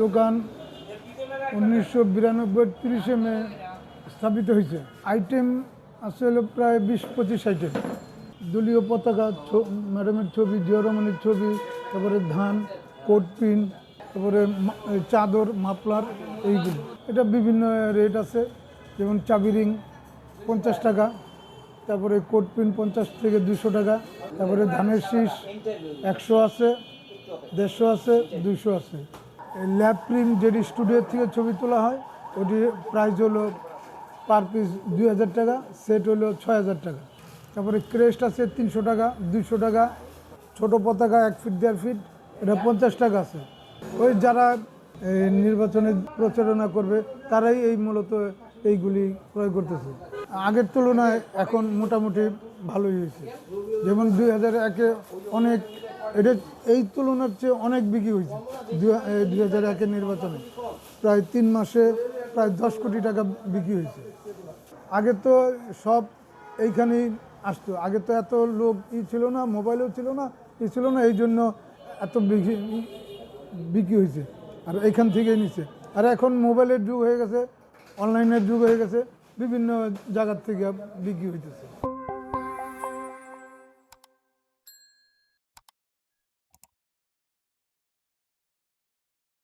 দোকান 1992 30 মে স্থাপিত হয়েছে। আইটেম আছে হলো প্রায় 20-25 আইটেম। দলীয় পতাকা, ম্যাডামের ছবি, জিয়া রহমানের ছবি, তারপরে ধান, কোট পিন, তারপরে চাদর, মাফলার, এইগুলো। এটা বিভিন্ন রেট আছে, যেমন চাবি রিং 50 টাকা, তারপরে কোট পিন 50 থেকে 200 টাকা, তারপরে ধানের শীষ 100 আছে, 150 আছে, 200 আছে। ল্যাব প্রিন্ট যেটি স্টুডিও থেকে ছবি তোলা হয়, ওটির প্রাইস হলো পার পিস 2000 টাকা, সেট হলো 6000 টাকা। তারপরে ক্রেস্ট আছে 300 টাকা, 200 টাকা। ছোট পতাকা 1 ফিট 1.5 ফিট, এটা 50 টাকা আছে। ওই যারা নির্বাচনে প্রচারণা করবে তারাই এই মূলত এইগুলি ক্রয় করতেছে। আগের তুলনায় এখন মোটামুটি ভালোই হয়েছে। যেমন 2001-এ অনেক, এটা এই তুলনার চেয়ে অনেক বিক্রি হয়েছে। 2001-এর নির্বাচনে প্রায় 3 মাসে প্রায় 10 কোটি টাকা বিক্রি হয়েছে। আগে তো সব এইখানেই আসতো, আগে তো এত লোক ছিল না, মোবাইলও ছিল না, ছিল না, এই জন্য এত বিক্রি হয়েছে, আর এইখান থেকেই নিচ্ছে। আর এখন মোবাইলের যুগ হয়ে গেছে, অনলাইনের যুগ হয়ে গেছে, বিভিন্ন জায়গার থেকে বিক্রি হইতেছে।